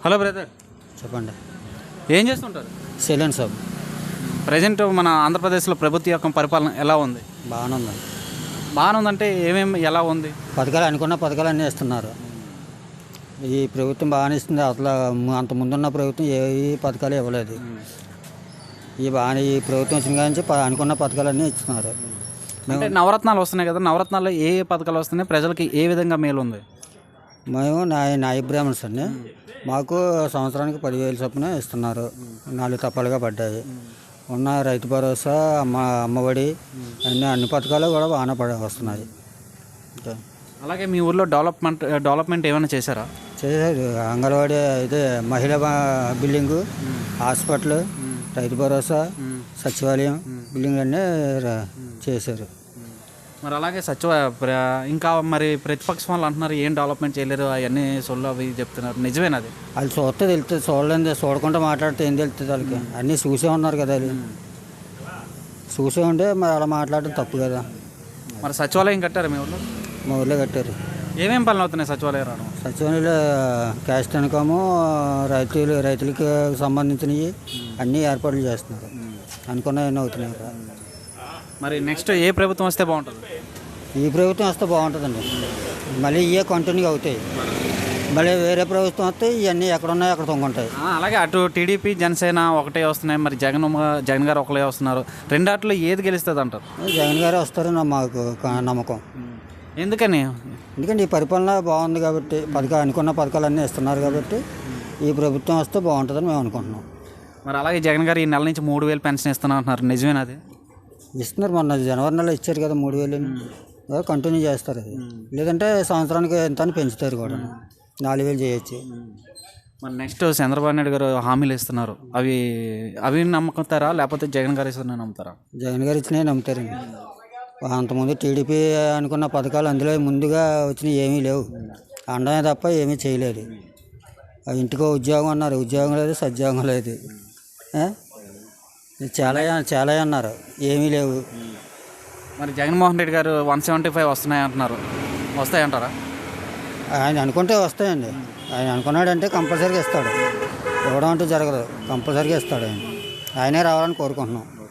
Hello brother, చెప్పండి. ఏం చేస్తుంటారు? Salon shop. ప్రజెంట్ మన ఆంధ్రప్రదేశ్లో ప్రభుత్వ యొక్క పరిపాలన ఎలా ఉంది? బాగానే ఉంది. బాగానే ఉందంటే ఏమేమి ఎలా ఉంది? పథకాలు అనుకున్న పథకాలు అన్నీ ఇస్తున్నారు. ఈ ప్రభుత్వం బాగానే ఇస్తుంది. అసలు అంత ముందున్న ప్రభుత్వం ఏ పథకాలు ఇవ్వలేదు. ఈ ప్రభుత్వం వచ్చిన కానీ అనుకున్న పథకాలన్నీ ఇస్తున్నారు. అంటే నవరత్నాలు వస్తున్నాయి కదా, నవరత్నాల్లో ఏ పథకాలు వస్తున్నాయి, ప్రజలకి ఏ విధంగా మేలు ఉంది? మేము నాయ బ్రాహ్మణ్స్ అండి. మాకు సంవత్సరానికి 10,000 చొప్పున ఇస్తున్నారు. 4 తప్పాలుగా పడ్డాయి. ఉన్న రైతు భరోసా, అమ్మఒడి అన్ని పథకాలు కూడా బాగానే వస్తున్నాయి. అలాగే మీ ఊర్లో డెవలప్మెంట్ ఏమైనా చేశారా? చేశారు. అంగన్వాడీ అయితే మహిళా బిల్డింగు, హాస్పిటల్, రైతు భరోసా, సచివాలయం బిల్డింగ్ అన్నీ చేశారు. మరి అలాగే ఇంకా మరి ప్రతిపక్షం వాళ్ళు అంటున్నారు ఏం డెవలప్మెంట్ చేయలేరు, అవన్నీ సొల్లు అవి చెప్తున్నారు. నిజమేనా అది? వాళ్ళు చూస్తే తెలుస్తుంది. చూడకుండా మాట్లాడితే ఏం తెలుస్తుంది వాళ్ళకి? అన్నీ చూసే ఉన్నారు కదా. అది చూసే ఉంటే మరి అలా మాట్లాడడం తప్పు కదా. మరి సచివాలయం కట్టారు మీ ఊళ్ళో? మా ఊళ్ళో కట్టారు. ఏమేం పనులు అవుతున్నాయి సచివాలయం రావడం? సచివాలయంలో క్యాస్ట్ ఇన్కము, రైతులకు సంబంధించినవి అన్నీ ఏర్పాట్లు చేస్తున్నారు. అనుకున్నవన్నీ అవుతున్నాయి. మరి నెక్స్ట్ ఏ ప్రభుత్వం వస్తే బాగుంటుంది? ఈ ప్రభుత్వం వస్తే బాగుంటుందండి. మళ్ళీ ఇవే కంటిన్యూ అవుతాయి. మళ్ళీ వేరే ప్రభుత్వం వస్తే ఇవన్నీ ఎక్కడున్నాయో అక్కడ తొంగుంటాయి. అలాగే అటు టీడీపీ, జనసేన ఒకటే వస్తున్నాయి. మరి జగన్ గారు ఒకలే వస్తున్నారు. రెండాట్లో ఏది గెలుస్తుంది అంటారు? జగన్ గారే వస్తారని మాకు నమ్మకం. ఎందుకని? ఎందుకంటే ఈ పరిపాలన బాగుంది కాబట్టి, అనుకున్న పథకాలన్నీ ఇస్తున్నారు కాబట్టి ఈ ప్రభుత్వం వస్తే బాగుంటుందని మేము అనుకుంటున్నాం. మరి అలాగే జగన్ గారు ఈ నెల నుంచి 3,000 పెన్షన్ ఇస్తున్నా అంటున్నారు. నిజమేనా అది? ఇస్తున్నారు. మొన్న జనవరి నెలలో ఇచ్చారు కదా 3,000. కంటిన్యూ చేస్తారు అది. లేదంటే సంవత్సరానికి ఎంత అని పెంచుతారు కూడా. 4,000 చేయొచ్చు. మరి నెక్స్ట్ చంద్రబాబు నాయుడు గారు హామీలు ఇస్తున్నారు. అవి నమ్ముతారా, లేకపోతే జగన్ గారు ఇస్తున్నా నమ్ముతారా? జగన్ గారు ఇచ్చినవి నమ్ముతారండి. అంతకుముందు టీడీపీ అనుకున్న పథకాలు అందులో ముందుగా వచ్చినవి ఏమీ లేవు. అండమే తప్ప ఏమీ చేయలేదు. ఇంటికో ఉద్యోగం అన్నారు, ఉద్యోగం లేదు, సద్యోగం లేదు. చాలా అన్నారు, ఏమీ లేవు. మరి జగన్మోహన్ రెడ్డి గారు 175 వస్తున్నాయి అంటున్నారు. వస్తాయంటారా? ఆయన అనుకుంటే వస్తాయండి. ఆయన అనుకున్నాడంటే కంపల్సరీగా ఇస్తాడు. ఇవ్వడం అంటూ జరగదు. కంపల్సరీగా ఇస్తాడు. ఆయనే రావాలని కోరుకుంటున్నాం.